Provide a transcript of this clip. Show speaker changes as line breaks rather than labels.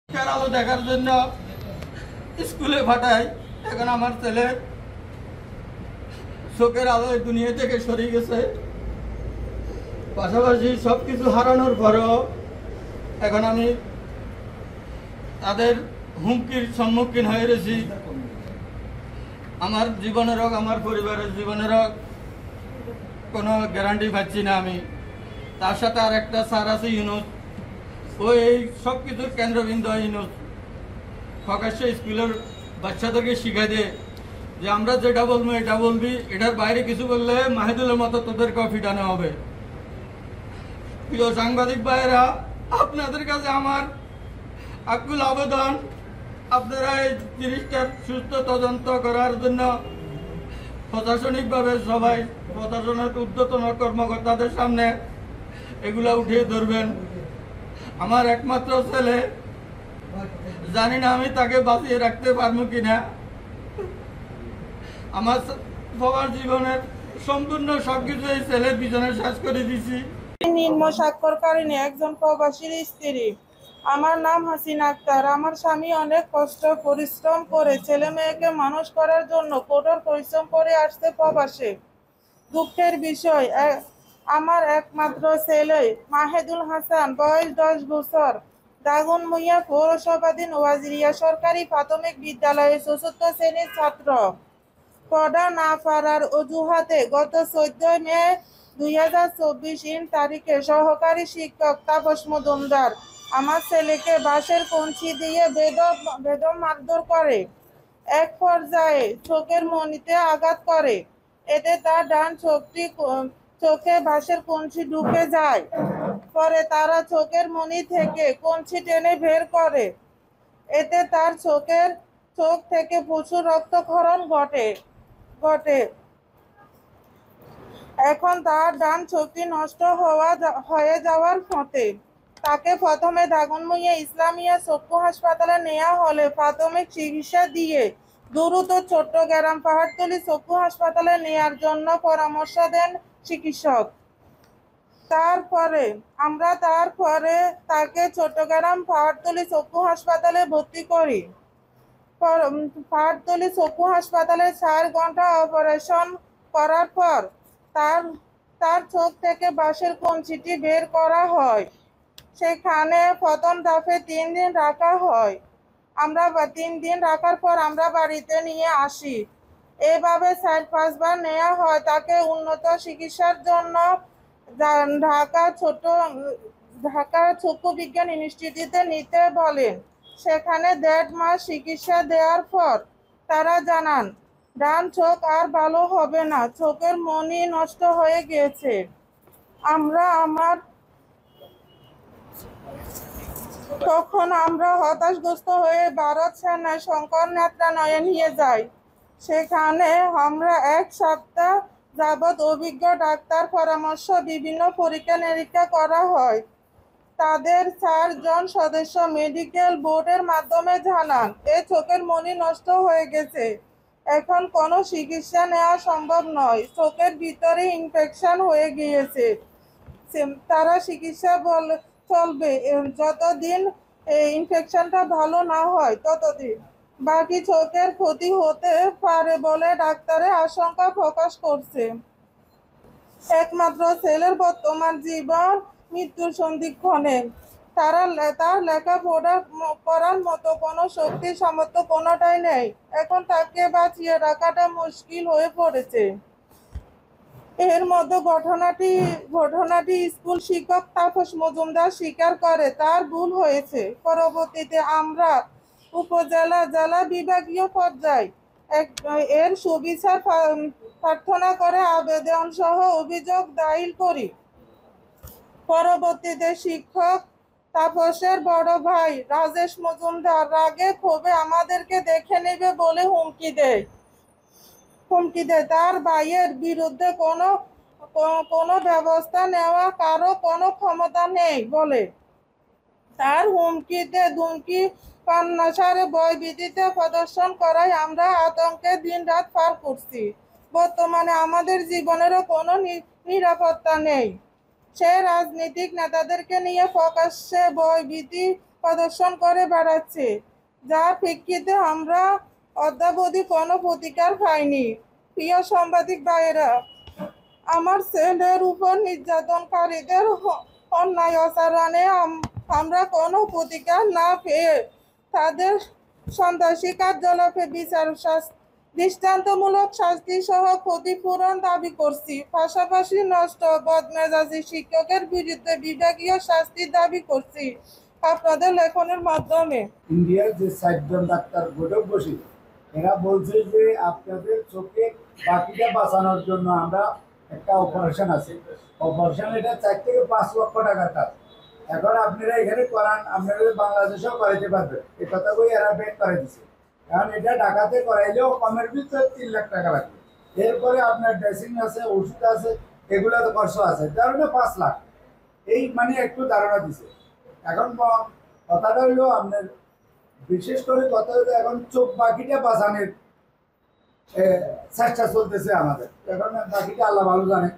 শিক্ষার আলো দেখার জন্য স্কুলে পাঠাই। এখন আমার ছেলে চোখের আলো দুনিয়া থেকে সরে গেছে। পাশাপাশি সবকিছু হারানোর পরেও এখন আমি তাদের হুমকির সম্মুখীন হয়ে রয়েছি। আমার জীবনের হোক, আমার পরিবারের জীবনের হোক কোনো গ্যারান্টি পাচ্ছি না আমি। তার সাথে আর একটা স্যার আছে ইউনুস, ওই সব কিছুর কেন্দ্রবিন্দু ইউনুস। প্রকাশ্যে স্কুলের বাচ্চাদেরকে শিখাই দেয় যে আমরা যেটা বলবো এটা বলবি, এটার বাইরে কিছু বললে মাহিদুলের মতো তোদেরকেও ফিটানো হবে। প্রিয় সাংবাদিক ভাইয়েরা, আপনাদের কাছে আমার আকুল আবেদন, আপনারা এই জিনিসটার সুস্থ তদন্ত করার জন্য প্রশাসনিকভাবে সবাই প্রশাসনের ঊর্ধ্বতন কর্মকর্তাদের সামনে এগুলা উঠিয়ে ধরবেন। আমার একমাত্র ছেলে, জানি না আমি তাকে বাঁচিয়ে রাখতে পারবো কিনা। আমার সবার জীবনের সম্পূর্ণ সবকিছু এই ছেলের পিছনে শেষ করে দিছি।
নিম্ন স্বাক্ষরকারিণী একজন প্রবাসীর স্ত্রী। আমার নাম হাসিনা আক্তার। আমার স্বামী অনেক কষ্ট পরিশ্রম করে ছেলে মেয়েকে মানুষ করার জন্য কঠোর পরিশ্রম করে আসছে প্রবাসে। দুঃখের বিষয়, আমার একমাত্র ছেলে মাহেদুল হাসান, বয়স 10 বছর, দাগনভূঞা পৌরসভাধীন ওয়াজিরিয়া সরকারি প্রাথমিক বিদ্যালয়ের ৪র্থ শ্রেণীর ছাত্র। পড়া না পারার অজুহাতে গত ১৪ মে ২০২৪ তারিখে সহকারী শিক্ষক তাপস মজুমদার আমার ছেলেকে বাঁশের কঞ্চি দিয়ে বেদম মারধর করে। এক পর্যায়ে চোখের মণিতে আঘাত করে। এতে তার ডান চোখে বাঁশের কঞ্চি ঢুকে যায়। পরে তারা চোখের মণি থেকে কঞ্চি টেনে বের করে। এতে তার চোখ থেকে প্রচুর রক্তক্ষরণ ঘটে। এখন তার ডান চোখটি নষ্ট হয়ে যাওয়ার পথে। তাকে প্রথমে দাগনভূঞা ইসলামিয়া চক্ষু হাসপাতালে নেওয়া হলে প্রাথমিক চিকিৎসা দিয়ে দ্রুত চট্টগ্রাম পাহাড়তলী চক্ষু হাসপাতালে নেওয়ার জন্য পরামর্শ দেন চিকিৎসক। তারপরে তাকে চট্টগ্রাম পাহাড়তলী চক্ষু হাসপাতালে ভর্তি করি। পাহাড়তলী চক্ষু হাসপাতালে 4 ঘন্টা অপারেশন করার পর তার চোখ থেকে বাঁশের কঞ্চিটি বের করা হয়। সেখানে প্রথম ধাপে 3 দিন রাখা হয়। 3 দিন রাখার পর আমরা বাড়িতে নিয়ে আসি। এভাবে 4-5 বার নেওয়া হয়। তাকে উন্নত চিকিৎসার জন্য ঢাকা চক্ষু বিজ্ঞান ইনস্টিটিউটে নিতে বলেন। সেখানে 1.5 মাস চিকিৎসা দেওয়ার পর তারা জানান ডান চোখ আর ভালো হবে না, চোখের মণি নষ্ট হয়ে গিয়েছে। তখন আমরা হতাশগ্রস্ত হয়ে ভারত সেনায় শঙ্কর নেত্রালয়ে নিয়ে যাই। সেখানে আমরা 1 সপ্তাহ যাবৎ অভিজ্ঞ ডাক্তার পরামর্শ বিভিন্ন পরীক্ষা নিরীক্ষা করা হয়। তাদের 4 জন সদস্য মেডিকেল বোর্ডের মাধ্যমে জানান এ চোখের মণি নষ্ট হয়ে গেছে, এখন কোনো চিকিৎসা নেওয়া সম্ভব নয়, চোখের ভিতরে ইনফেকশন হয়ে গিয়েছে। তারা চিকিৎসা চলবে যতদিন ইনফেকশনটা ভালো না হয় ততদিন। বাকি চোখের ক্ষতি হতে পারে বলে ডাক্তারে আশঙ্কা প্রকাশ করছে। একমাত্র ছেলের বর্তমান জীবন মৃত্যুর সন্ধিক্ষণে। তার লেখাপড়া করার মতো কোনো শক্তি সামর্থ্য কোনোটাই নেই। এখন তাকে বাঁচিয়ে রাখাটা মুশকিল হয়ে পড়েছে। এর মধ্যে ঘটনাটি স্কুল শিক্ষক তাপস মজুমদার স্বীকার করে তার ভুল হয়েছে। পরবর্তীতে আমরা উপজেলা, জেলা, বিভাগীয় পর্যায়ে এর সুবিচার প্রার্থনা করে আবেদন সহ অভিযোগ দায়ের করি। পরবর্তীতে শিক্ষক তাপসের বড় ভাই রাজেশ মজুমদার রাগে ক্ষোভে আমাদেরকে দেখে নেবে বলে হুমকি দেয়। তার ভাইয়ের বিরুদ্ধে কোনো ব্যবস্থা নেওয়া কারো কোনো ক্ষমতা নেই বলে তার ধুমকি পান্নাসারে ভয়ভীতিতে প্রদর্শন করায় আমরা আতঙ্কে দিনরাত পার করছি। বর্তমানে আমাদের জীবনেরও কোনো নিরাপত্তা নেই। সে রাজনৈতিক নেতাদেরকে নিয়ে প্রকাশ্যে ভয়ভীতি প্রদর্শন করে বেড়াচ্ছে, যার প্রেক্ষিতে আমরা অদ্যাবধি কোনো প্রতিকার পাইনি। প্রিয় সাংবাদিক ভাইয়েরা, আমার ছেলের উপর নির্যাতনকারীদের অন্যায় আচরণে আমরা কোনো প্রতিকার না পেয়ে তাদের সন্ত্রাসী কার্যকলাপে বিচার দৃষ্টান্তমূলক শাস্তি সহ ক্ষতিপূরণ দাবি করছি। পাশাপাশি নষ্ট বদমেজাজি শিক্ষকের বিরুদ্ধে বিভাগীয় শাস্তি দাবি করছি আপনাদের লেখনের মাধ্যমে।
ইন্ডিয়ার যে 60 জন ডাক্তার বৈঠক বসে এরা বলছে যে আপনাদের চোখে বাকিটা বাঁচানোর জন্য আমরা একটা অপারেশন আছে, অপারেশন এটা 4 থেকে 5 লক্ষ টাকার কাজ। এখন আপনারা এখানে করান, আপনারা বাংলাদেশেও করাইতে পারবেন, এই কথা বই এরা ব্যাক করে দিচ্ছে। কারণ এটা ঢাকাতে করাইলেও কমের ভিতরে 3 লাখ টাকা লাগবে। এরপরে আপনার ড্রেসিং আছে, ওষুধ আছে, এগুলো তো খরচ আছে, তাহলে 5 লাখ। এই মানে একটু ধারণা দিছে। এখন কথাটা হইলো আপনার বিশেষ করে কথা হলো এখন চোখ বাকিটা বাঁচানোর চেষ্টা চলতেছে আমাদের। এখন বাকিটা আল্লাহ ভালো জানে।